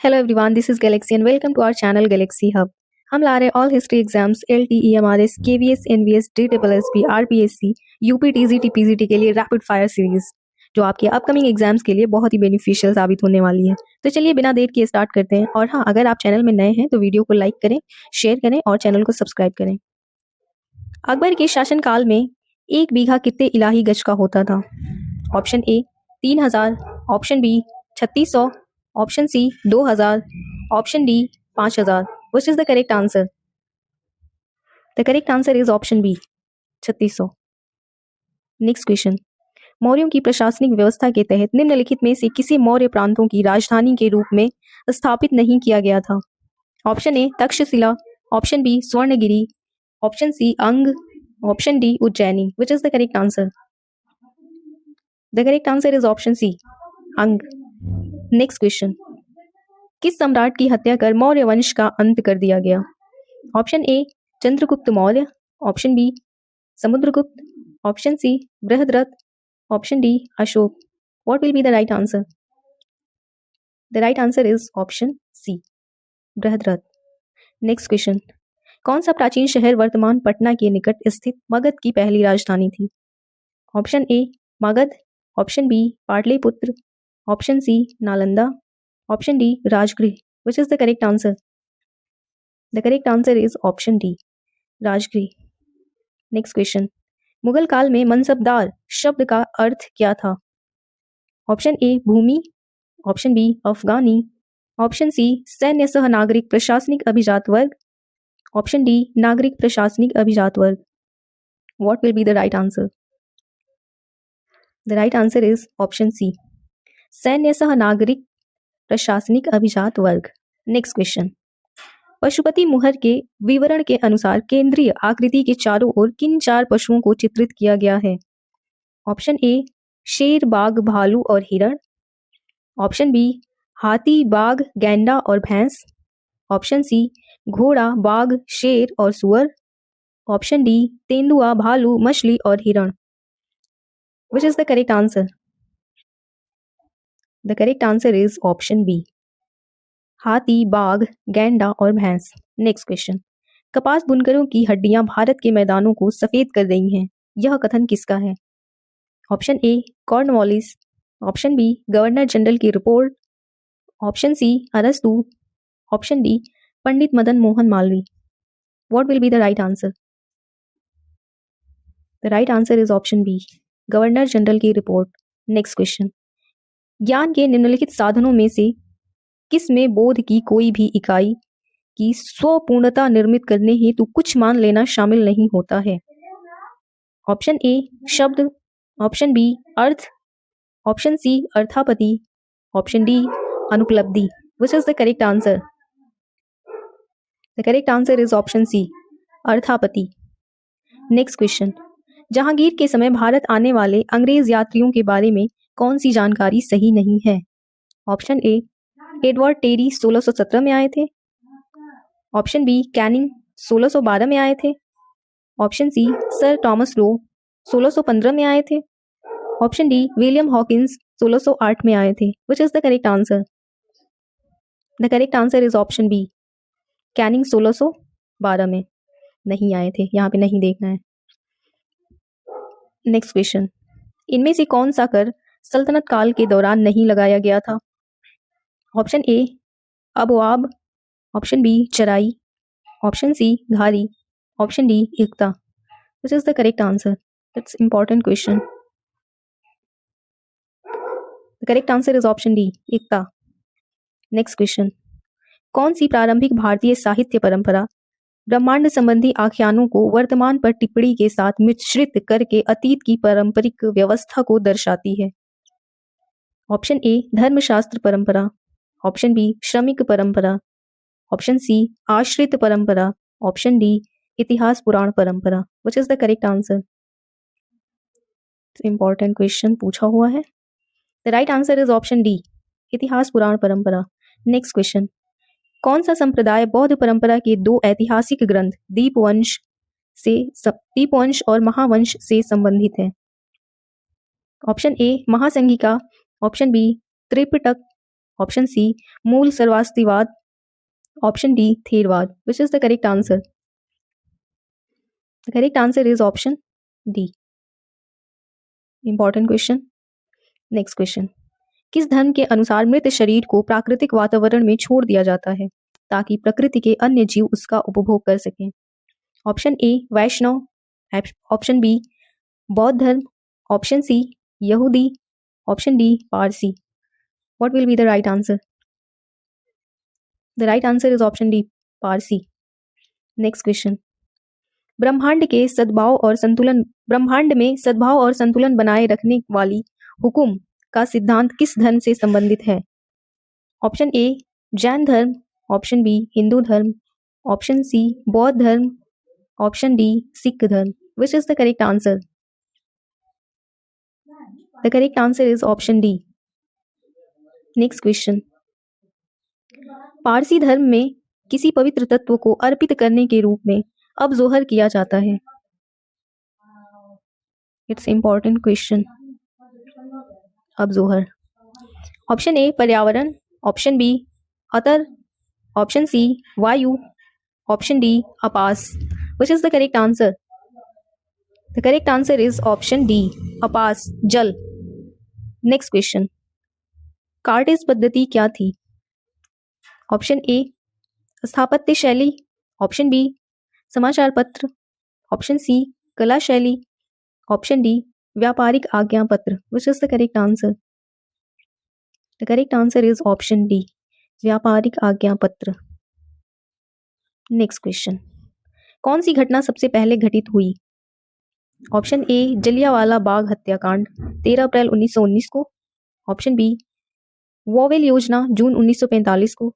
Hello everyone, this is Galaxy and welcome to our channel Galaxy Hub. हम ला रहे हैं all history exams LTEMRS, KVS, NVS, DSSB, RPSC, UP, TGT, PGT के लिए rapid fire series जो आपके upcoming exams के लिए बहुत ही बेनिफिशियल साबित होने वाली है। तो चलिए बिना देर किए स्टार्ट करते हैं। और हाँ, अगर आप चैनल में नए हैं तो वीडियो को लाइक करें, शेयर करें और चैनल को सब्सक्राइब करें। अकबर के शासनकाल में एक बीघा कितने इलाही गज का होता था? Option A 3000, option B 3600, option C 2000, option D 5000। Which is the correct answer? The correct answer is option B 3600। Next question, मौर्यों की प्रशासनिक व्यवस्था के तहत निम्नलिखित में से किसी मौर्य प्रांतों की राजधानी के रूप में स्थापित नहीं किया गया था? Option A Takshashila, option B Swarnagiri, option C Anga, option D Ujjaini. Which is the correct answer? The correct answer is option C Anga. Next question, किस सम्राट की हत्या कर मौर्य वंश का अंत कर दिया गया? Option A Chandragupta Maurya, option B Samudragupta, option C Brihadratha, option D Ashoka. What will be the right answer? The right answer is option C Brihadratha. Next question, कौन सा प्राचीन शहर वर्तमान पटना के निकट स्थित मगध की पहली राजधानी थी? Option A Magadha, option B Pataliputra, option C Nalanda, option D Rajgriha. Which is the correct answer? The correct answer is option D Rajgriha. Next question, Mughal काल में मनसबदार शब्द का अर्थ क्या था? ऑप्शन ए भूमि, ऑप्शन बी अफगानी, ऑप्शन सी सैन्य सह नागरिक प्रशासनिक अभिजात वर्ग, ऑप्शन डी नागरिक प्रशासनिक अभिजात वर्ग। What will be the right answer? The right answer is option C सैन्य सह नागरिक प्रशासनिक अभिजात वर्ग। नेक्स्ट क्वेश्चन, पशुपति मुहर के विवरण के अनुसार केंद्रीय आकृति के चारों ओर किन चार पशुओं को चित्रित किया गया है? ऑप्शन ए शेर, बाघ, भालू और हिरण, ऑप्शन बी हाथी, बाघ, गैंडा और भैंस, ऑप्शन सी घोड़ा, बाघ, शेर और सुअर, ऑप्शन डी तेंदुआ, भालू, मछली और हिरण। Which is the correct answer? The correct answer is option B हाथी, बाघ, गैंडा और भैंस। नेक्स्ट क्वेश्चन, कपास बुनकरों की हड्डियां भारत के मैदानों को सफेद कर रही हैं, यह कथन किसका है? Option A Cornwallis, option B governor general की रिपोर्ट, ऑप्शन सी अरस्तु, option D Pandit Madan Mohan Malviya. What will be the right answer? The right answer is option B governor general की रिपोर्ट। नेक्स्ट क्वेश्चन, ज्ञान के निम्नलिखित साधनों में से किस में बोध की कोई भी इकाई की स्वपूर्णता निर्मित करने हेतु कुछ मान लेना शामिल नहीं होता है? ऑप्शन ए शब्द, ऑप्शन बी अर्थ, ऑप्शन सी अर्थापति, ऑप्शन डी अनुपलब्धि। Which is the correct answer? The correct answer is option C अर्थापति। नेक्स्ट क्वेश्चन, जहांगीर के समय भारत आने वाले अंग्रेज यात्रियों के बारे में कौन सी जानकारी सही नहीं है? ऑप्शन ए एडवर्ड टेरी 1617 में आए थे, ऑप्शन बी कैनिंग 1612 में आए थे, option C Sir Thomas Roe 1615 में आए थे, ऑप्शन डी विलियम हॉकिंस 1608 में आए थे। Which is the correct answer? The correct answer is option B Canning 1612 में नहीं आए थे, यहाँ पे नहीं देखना है। नेक्स्ट क्वेश्चन, इनमें से कौन सा कर सल्तनत काल के दौरान नहीं लगाया गया था? ऑप्शन ए अबवाब, ऑप्शन बी चराई, ऑप्शन सी घारी, option D Ekta. Which is the correct answer? It's important question. The correct answer is option D Ekta. Next question, कौन सी प्रारंभिक भारतीय साहित्य परंपरा ब्रह्मांड संबंधी आख्यानों को वर्तमान पर टिप्पणी के साथ मिश्रित करके अतीत की पारंपरिक व्यवस्था को दर्शाती है? ऑप्शन ए धर्मशास्त्र परंपरा, ऑप्शन बी श्रमिक परंपरा, ऑप्शन सी आश्रित परंपरा, ऑप्शन डी इतिहास पुराण परंपरा। विच is the correct answer? Important question पूछा हुआ है। The right answer is option D इतिहास पुराण परंपरा। नेक्स्ट क्वेश्चन, कौन सा संप्रदाय बौद्ध परंपरा के दो ऐतिहासिक ग्रंथ दीपवंश और महावंश से संबंधित है? Option A Mahasanghika, option B Tripitaka, option C Mool Sarvastivada, option D Theravada. Which is the correct answer? The correct answer is option D. Important question. Next question. किस धर्म के अनुसार मृत शरीर को प्राकृतिक वातावरण में छोड़ दिया जाता है ताकि प्रकृति के अन्य जीव उसका उपभोग कर सकें? Option A Vaishnav, option B बौद्ध धर्म, ऑप्शन सी यहूदी, option D Parsi. What will be the right answer? The right answer is option D, Parsi. Next question. ब्रह्मांड में सद्भाव और संतुलन बनाए रखने वाली हुकुम का सिद्धांत किस धर्म से संबंधित है? ऑप्शन ए जैन धर्म, ऑप्शन बी हिंदू धर्म, ऑप्शन सी बौद्ध धर्म, ऑप्शन डी सिख धर्म. विच is the correct answer? The correct answer is option D. Next question. Parsi धर्म में किसी पवित्र तत्व को अर्पित करने के रूप में अब जोहर किया जाता है? It's important question. अब जोहर. ऑप्शन ए पर्यावरण, ऑप्शन बी अतर, ऑप्शन सी वायु, ऑप्शन डी अपास. Which is the correct answer? The correct answer is option D अपास, जल. Next question. कार्टेज पद्धति क्या थी? ऑप्शन ए स्थापत्य शैली, ऑप्शन बी समाचार पत्र, ऑप्शन सी कला शैली, ऑप्शन डी व्यापारिक आज्ञा पत्र. विच is the correct answer? The correct answer is option D व्यापारिक आज्ञा पत्र. Next question. कौन सी घटना सबसे पहले घटित हुई? ऑप्शन ए जलियांवाला बाग हत्याकांड 13 अप्रैल 1919 को, ऑप्शन बी वोवेल योजना जून 1945 को,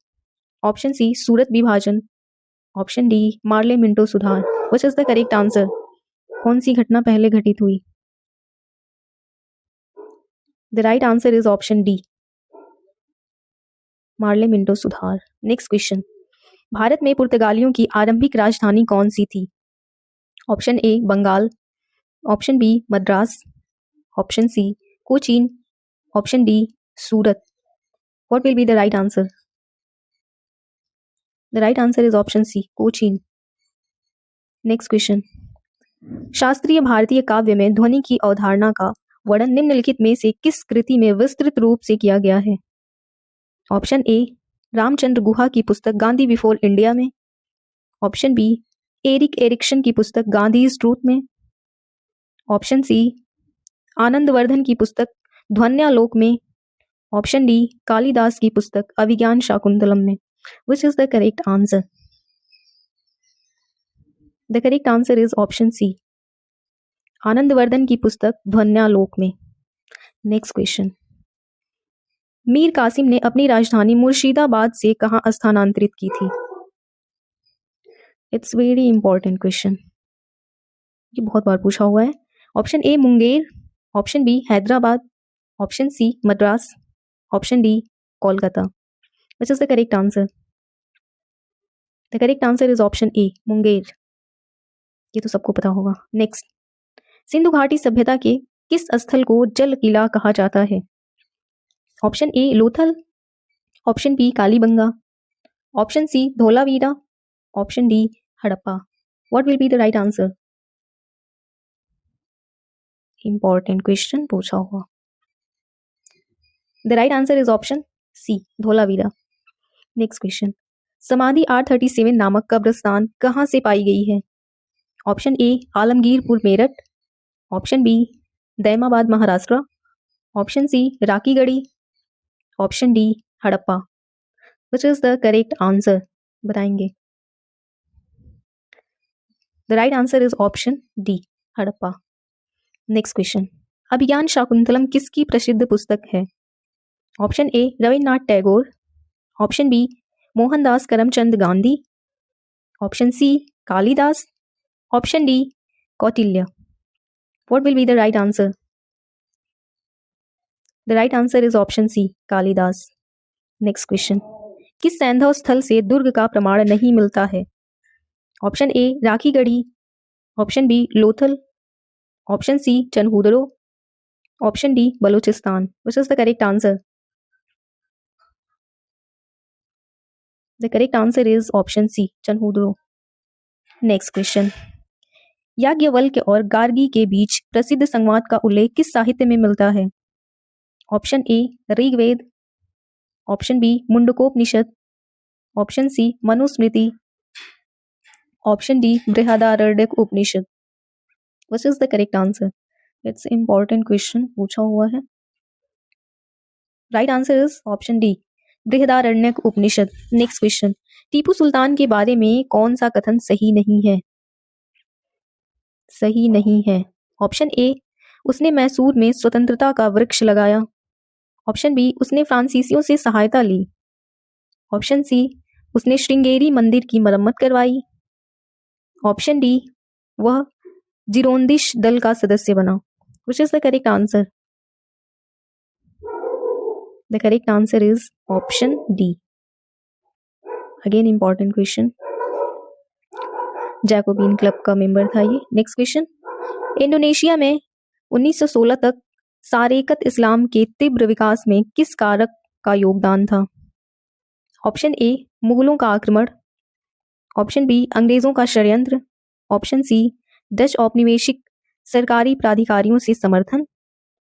ऑप्शन सी सूरत विभाजन, ऑप्शन डी मार्ले मिंटो सुधार. Which is the correct answer? कौन सी घटना पहले घटित हुई? The right answer is option D Morley Minto सुधार. Next question. भारत में पुर्तगालियों की आरंभिक राजधानी कौन सी थी? Option A Bengal, option B Madras, option C Cochin, option D Surat. What will be the right answer? The right answer is option C, Cochin. Next question. शास्त्रीय भारतीय काव्य में ध्वनि की अवधारणा का वर्णन निम्नलिखित में से किस कृति में विस्तृत रूप से किया गया है? ऑप्शन ए रामचंद्र गुहा की पुस्तक गांधी बिफोर इंडिया में, ऑप्शन बी एरिक एरिक्सन की पुस्तक गांधी ट्रूथ में, ऑप्शन सी आनंदवर्धन की पुस्तक ध्वन्यालोक में, ऑप्शन डी कालिदास की पुस्तक अभिज्ञान शाकुंतलम में. Which is the correct answer? The correct answer is option C Anandavardhana की पुस्तक ध्वन्यालोक में. Next question. मीर कासिम ने अपनी राजधानी मुर्शिदाबाद से कहां स्थानांतरित की थी? It's very important question. ये बहुत बार पूछा हुआ है. Option A Munger, option B Hyderabad, option C Madras, option D Kolkata. Which is the correct answer? The correct answer is option A Munger. ये तो सबको पता होगा. नेक्स्ट. सिंधु घाटी सभ्यता के किस स्थल को जल किला कहा जाता है? Option A Lothal, option B Kalibanga, option C Dholavira, option D Harappa. What will be the right answer? Important question पूछा हुआ. The right answer is option C Dholavira. Next question. समाधि R37 नामक कब्रिस्तान कहाँ से पाई गई है? Option A Alamgirpur Meerut, option B Daimabad Maharashtra, option C Rakhigarhi, option D Harappa. Which is the correct answer? बताएंगे. The right answer is option D Harappa. Next question. Abhijnana Shakuntalam किसकी प्रसिद्ध पुस्तक है? Option A Rabindranath Tagore, option B Mohandas Karamchand Gandhi, option C Kalidasa, option D Kautilya. What will be the right answer? The right answer is option C Kalidasa. Next question. किस सैंधव स्थल से दुर्ग का प्रमाण नहीं मिलता है? Option A Rakhigarhi, option B Lothal, option C Chanhudaro, option D Balochistan. Which is the correct answer? The correct answer is option C, Chanhudaro. Next question, Yajnavalkya और गार्गी के बीच प्रसिद्ध संवाद का उल्लेख किस साहित्य में मिलता है? Option A Rigveda, option B Mundakopanishad, option C Manusmriti, option D Brihadaranyaka Upanishad. Which is the correct answer? It's important question पूछा हुआ है। Right answer is option D Brihadaranyaka Upanishad. Next question, Tipu Sultan के बारे में कौन सा कथन सही नहीं है? सही नहीं है। ऑप्शन ए उसने मैसूर में स्वतंत्रता का वृक्ष लगाया, ऑप्शन बी उसने फ्रांसीसियों से सहायता ली, ऑप्शन सी उसने श्रृंगेरी मंदिर की मरम्मत करवाई, ऑप्शन डी वह जिरोंदिश दल का सदस्य बना। Which is the correct answer? The correct answer is option D. Again important question, Jacobin club का मेंबर था ये। नेक्स्ट क्वेश्चन, इंडोनेशिया में 1916 तक सारेकत इस्लाम के तीव्र विकास में किस कारक का योगदान था? ऑप्शन ए मुगलों का आक्रमण, ऑप्शन बी अंग्रेजों का षड्यंत्र, ऑप्शन सी डच औपनिवेशिक सरकारी प्राधिकारियों से समर्थन,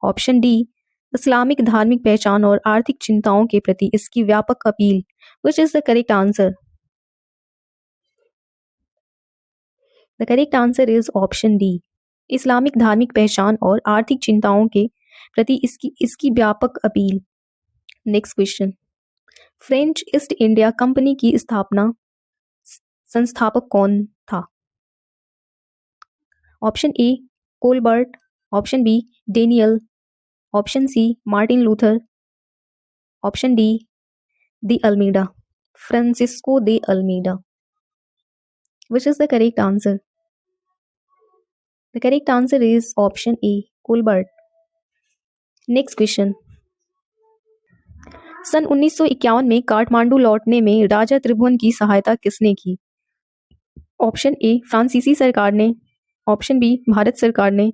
ऑप्शन डी इस्लामिक धार्मिक पहचान और आर्थिक चिंताओं के प्रति इसकी व्यापक अपील। Which is the correct answer? The correct answer is option D Islamic धार्मिक पहचान और आर्थिक चिंताओं के प्रति इसकी व्यापक अपील। Next question, French East India Company की स्थापना संस्थापक कौन था? Option A Colbert, option B Daniel, option C Martin Luther, option D de Almeida, Francisco de Almeida. Which is the correct answer? The correct answer is option A Colbert. Next question, सन 1951 में काठमांडू लौटने में राजा त्रिभुवन की सहायता किसने की? Option A फ्रांसीसी सरकार ने, ऑप्शन बी भारत सरकार ने,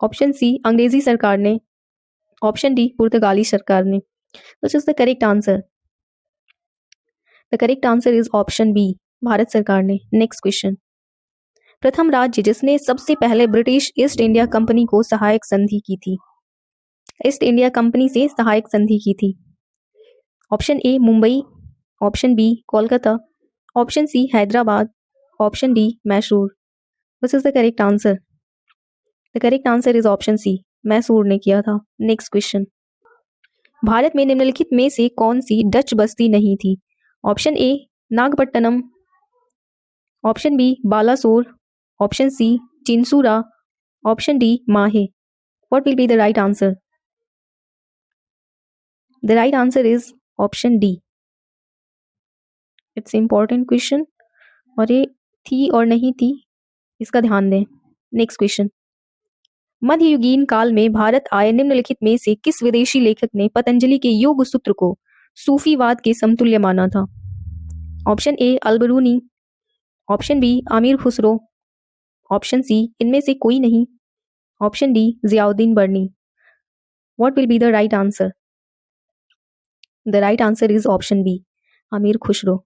ऑप्शन सी अंग्रेजी सरकार ने, ऑप्शन डी पुर्तगाली सरकार ने। Which is the correct answer? The correct answer is option B Bharat सरकार ने। नेक्स्ट क्वेश्चन, प्रथम राज्य जिसने सबसे पहले ब्रिटिश ईस्ट इंडिया कंपनी को सहायक संधि की थी, ईस्ट इंडिया कंपनी से सहायक संधि की थी? Option A Mumbai, option B Kolkata, option C Hyderabad, option D Mysore. Which is the correct answer? The correct answer is option C Mysore ने किया था। नेक्स्ट क्वेश्चन, भारत में निम्नलिखित में से कौन सी डच बस्ती नहीं थी? Option A Nagapattinam, option B Balasore, option C Chinsurah, option D Mahe. What will be the right answer? The right answer is option D. It's important question और ये थी और नहीं थी इसका ध्यान दें। नेक्स्ट क्वेश्चन, मध्ययुगीन काल में भारत आए निम्नलिखित में से किस विदेशी लेखक ने पतंजलि के योग सूत्र को सूफीवाद के समतुल्य माना था? Option A Alberuni, option B Amir Khusro, option C इनमें से कोई नहीं, option D Ziauddin Barani. What will be the right answer? The right answer is option B Amir Khusro.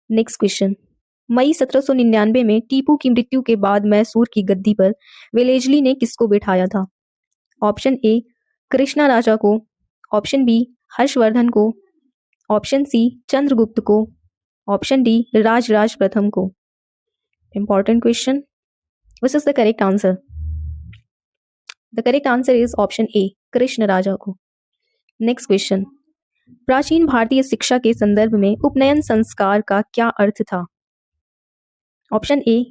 Next question, मई 1799 में टीपू की मृत्यु के बाद मैसूर की गद्दी पर वेलेजली ने किसको बिठाया था? ऑप्शन ए कृष्णा राजा को, ऑप्शन बी हर्षवर्धन को, ऑप्शन सी चंद्रगुप्त को, ऑप्शन डी राजराज प्रथम को। Important question, which is the correct answer? The correct answer is option A Krishna Raja को। नेक्स्ट क्वेश्चन, प्राचीन भारतीय शिक्षा के संदर्भ में उपनयन संस्कार का क्या अर्थ था? ऑप्शन ए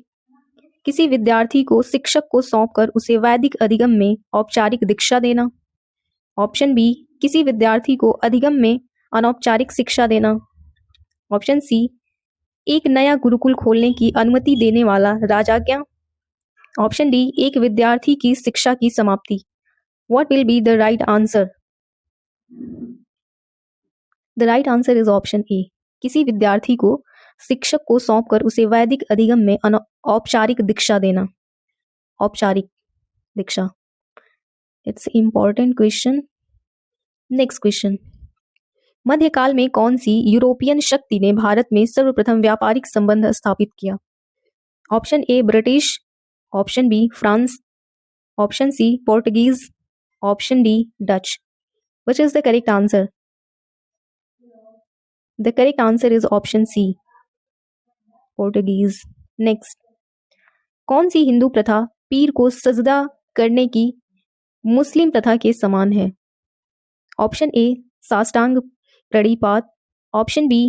किसी विद्यार्थी को शिक्षक को सौंपकर उसे वैदिक अधिगम में औपचारिक दीक्षा देना, ऑप्शन बी किसी विद्यार्थी को अधिगम में अनौपचारिक शिक्षा देना, ऑप्शन सी एक नया गुरुकुल खोलने की अनुमति देने वाला राजाज्ञा, ऑप्शन डी एक विद्यार्थी की शिक्षा की समाप्ति। What will be the right answer? The right answer is option ए किसी विद्यार्थी को शिक्षक को सौंपकर उसे वैदिक अधिगम में औपचारिक दीक्षा देना, औपचारिक दीक्षा। It's important question. Next question, मध्यकाल में कौन सी यूरोपियन शक्ति ने भारत में सर्वप्रथम व्यापारिक संबंध स्थापित किया? Option A British, option B France, option C Portuguese, option D Dutch. Which is the correct answer? The correct answer is option C Portuguese. Next, कौन सी हिंदू प्रथा पीर को सजदा करने की मुस्लिम प्रथा के समान है? ऑप्शन ए साष्टांग प्रणिपात, ऑप्शन बी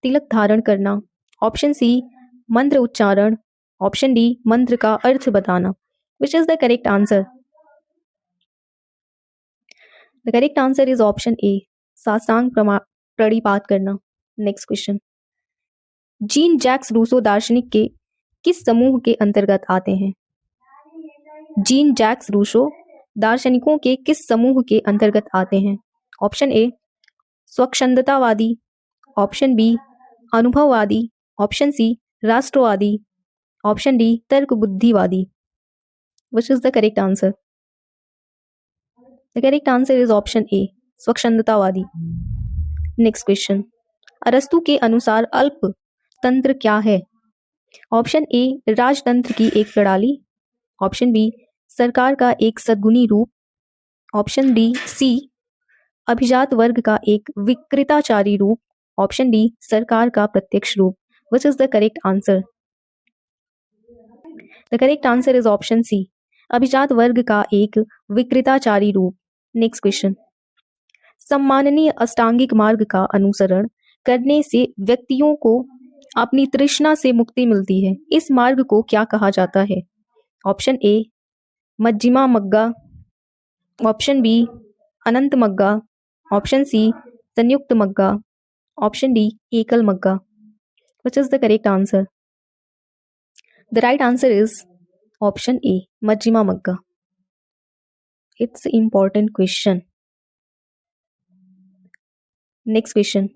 तिलक धारण करना, ऑप्शन सी मंत्र उच्चारण, ऑप्शन डी मंत्र का अर्थ बताना। Which is the correct answer? The correct answer is option A साष्टांग प्रणिपात करना। Next question, Jean Jacques Rousseau दार्शनिक के किस समूह के अंतर्गत आते हैं? जीन जैक्स रूसो दार्शनिकों के किस समूह के अंतर्गत आते हैं? ऑप्शन ए स्वच्छंदतावादी, ऑप्शन बी अनुभववादी, ऑप्शन सी राष्ट्रवादी, ऑप्शन डी तर्क बुद्धिवादी। Which is the correct answer? The correct answer is option A स्वच्छंदतावादी। नेक्स्ट क्वेश्चन, अरस्तु के अनुसार अल्प तंत्र क्या है? ऑप्शन ए राजतंत्र की एक प्रणाली, ऑप्शन बी सरकार का एक सद्गुणी रूप, ऑप्शन डी सी अभिजात वर्ग का एक विकृताचारी रूप, ऑप्शन डी सरकार का प्रत्यक्ष रूप। Which is the correct answer? The correct answer is option C अभिजात वर्ग का एक विकृताचारी रूप। नेक्स्ट क्वेश्चन, सम्माननीय अष्टांगिक मार्ग का अनुसरण करने से व्यक्तियों को अपनी तृष्णा से मुक्ति मिलती है। इस मार्ग को क्या कहा जाता है? ऑप्शन ए मज्जिमा मग्गा, ऑप्शन बी अनंत मग्गा, ऑप्शन सी संयुक्त मग्गा, ऑप्शन डी एकल मग्गा। Which is the correct answer? The right answer is option A मज्जिमा मग्गा। It's important question. Next question,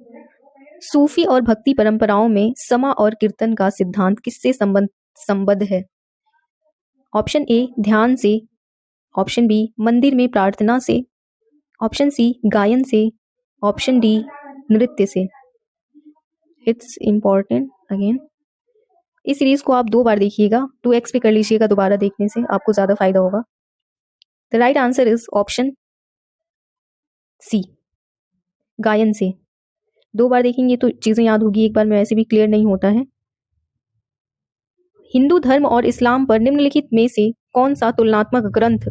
सूफी और भक्ति परंपराओं में समा और कीर्तन का सिद्धांत किससे संबद्ध है? ऑप्शन ए ध्यान से, ऑप्शन बी मंदिर में प्रार्थना से, ऑप्शन सी गायन से, ऑप्शन डी नृत्य से। It's important again. इस सीरीज को आप 2 बार देखिएगा, 2x पे कर लीजिएगा, दोबारा देखने से आपको ज्यादा फायदा होगा। The right answer is option C गायन से। 2 बार देखेंगे तो चीजें याद होगी, एक बार में वैसे भी क्लियर नहीं होता है। हिंदू धर्म और इस्लाम पर निम्नलिखित में से कौन सा तुलनात्मक ग्रंथ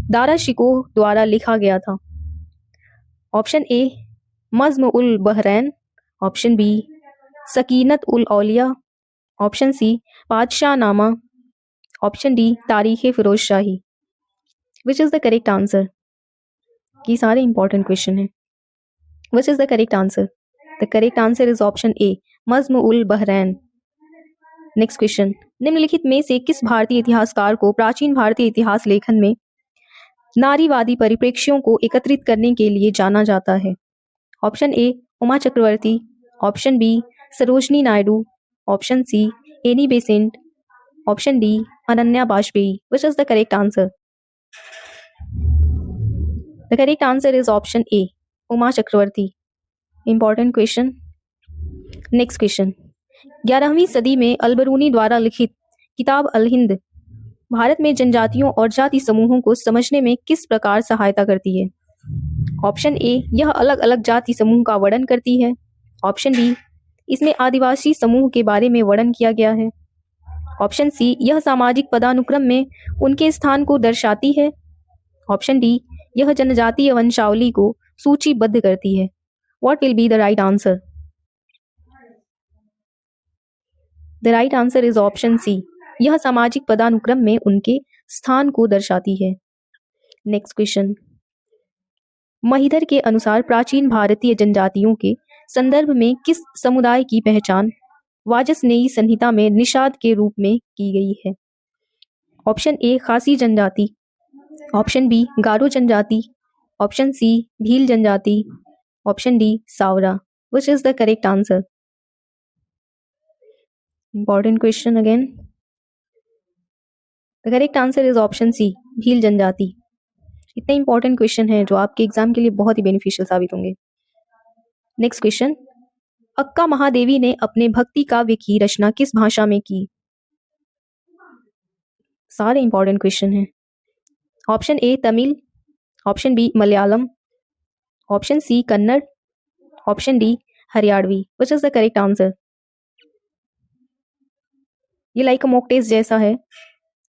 दारा शिकोह द्वारा लिखा गया था? Option A Majma ul Bahrain, option B Sakinat ul Auliya, option C Padshah Nama, option D Tarikh Firoz Shahi. Which is the correct answer? ये सारे इंपॉर्टेंट क्वेश्चन हैं। Which is the correct answer? The correct answer is option A Majma ul Bahrain. Next question, निम्नलिखित में से किस भारतीय इतिहासकार को प्राचीन भारतीय इतिहास लेखन में नारीवादी परिप्रेक्ष्यों को एकत्रित करने के लिए जाना जाता है? Option A Uma Chakravarti, option B Sarojini Naidu, option C Annie Besant, option D Ananya Bajpai. Which is the correct answer? The correct answer is option A Uma Chakravarti. Important question. Next question, 11वीं सदी में अलबरूनी द्वारा लिखित किताब अल हिंद भारत में जनजातियों और जाति समूहों को समझने में किस प्रकार सहायता करती है? ऑप्शन ए यह अलग अलग जाति समूह का वर्णन करती है, ऑप्शन बी इसमें आदिवासी समूह के बारे में वर्णन किया गया है, ऑप्शन सी यह सामाजिक पदानुक्रम में उनके स्थान को दर्शाती है, ऑप्शन डी यह जनजातीय वंशावली को सूचीबद्ध करती है। What will be the right answer? The right answer is option C यह सामाजिक पदानुक्रम में उनके स्थान को दर्शाती है। नेक्स्ट क्वेश्चन, महिधर के अनुसार प्राचीन भारतीय जनजातियों के संदर्भ में किस समुदाय की पहचान वाजसनेयी संहिता में निषाद के रूप में की गई है? ऑप्शन ए खासी जनजाति, ऑप्शन बी गारो जनजाति, ऑप्शन सी भील जनजाति, option D Savara. Which is the correct answer? Important question again. The correct answer is option C Bhil जनजाति। इतने इंपॉर्टेंट क्वेश्चन हैं जो आपके एग्जाम के लिए बहुत ही बेनिफिशियल साबित होंगे। नेक्स्ट क्वेश्चन, अक्का महादेवी ने अपने भक्ति काव्य की रचना किस भाषा में की? सारे इंपॉर्टेंट क्वेश्चन हैं। Option A Tamil, option B Malayalam, option C Kannada, option D Haryanvi. Which is the correct answer? ये लाइक मॉक टेस्ट जैसा है,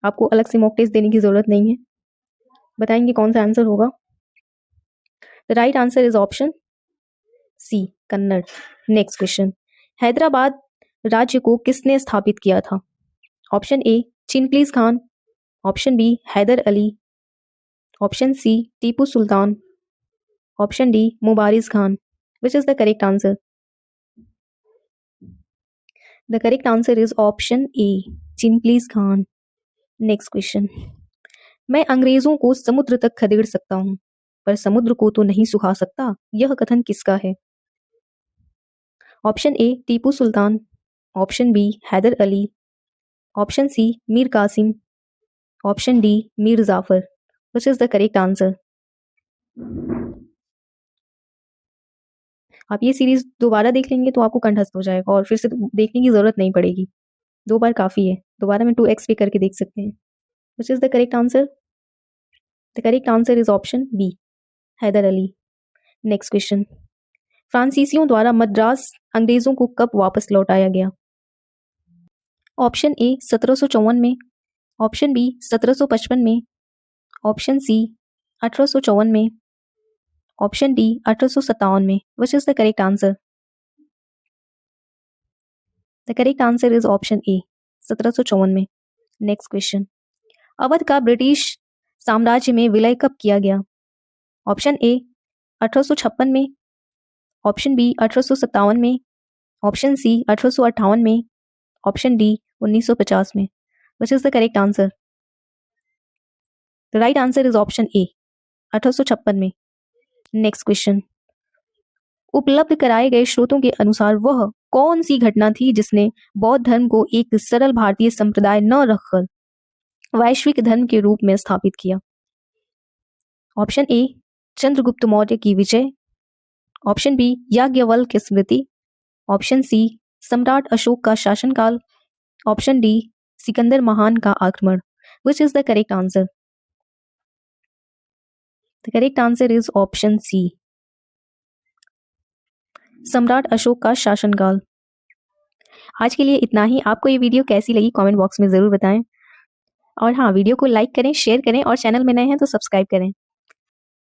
आपको अलग से मॉक टेस्ट देने की जरूरत नहीं है। बताएंगे कौन सा आंसर होगा? The right answer is option C Kannada. Next question, Hyderabad राज्य को किसने स्थापित किया था? Option A Chinqilich Khan, option B Haidar Ali, option C Tipu Sultan, option D Mubariz Khan. Which is the correct answer? The correct answer is option A Chinqilich Khan. Next question, मैं अंग्रेजों को समुद्र तक खदेड़ सकता हूं पर समुद्र को तो नहीं सुखा सकता, यह कथन किसका है? Option A Tipu Sultan, option B Haidar Ali, option C Mir Qasim, option D Mir Jafar. Which is the correct answer? आप ये सीरीज दोबारा देख लेंगे तो आपको कंठस्थ हो जाएगा और फिर से देखने की जरूरत नहीं पड़ेगी। 2 बार काफी है, दोबारा में 2x पे करके देख सकते हैं। Which is the correct answer? The correct answer is option B Haidar Ali. Next question, फ्रांसीसियों द्वारा मद्रास अंग्रेजों को कब वापस लौटाया गया? ऑप्शन ए 1754 में, ऑप्शन बी 1755 में, ऑप्शन सी 1854 में, ऑप्शन डी 1857 में। Which is the correct answer? The correct answer is option ए 1754 में। नेक्स्ट क्वेश्चन, अवध का ब्रिटिश साम्राज्य में विलय कब किया गया? ऑप्शन ए 1856 में, ऑप्शन बी 1857 में, ऑप्शन सी 1858 में, ऑप्शन डी 1950 में। Which is the correct answer? The right answer is option ए 1856 में। नेक्स्ट क्वेश्चन, उपलब्ध कराए गए स्रोतों के अनुसार वह कौन सी घटना थी जिसने बौद्ध धर्म को एक सरल भारतीय संप्रदाय न रखकर वैश्विक धर्म के रूप में स्थापित किया? ऑप्शन ए चंद्रगुप्त मौर्य की विजय, ऑप्शन बी याज्ञवल्क्य की स्मृति, ऑप्शन सी सम्राट अशोक का शासनकाल, ऑप्शन डी सिकंदर महान का आक्रमण। Which is the correct answer? The correct answer is option C सम्राट अशोक का शासनकाल। आज के लिए इतना ही। आपको ये वीडियो कैसी लगी कमेंट बॉक्स में जरूर बताएं और हाँ, वीडियो को लाइक करें, शेयर करें और चैनल में नए हैं तो सब्सक्राइब करें।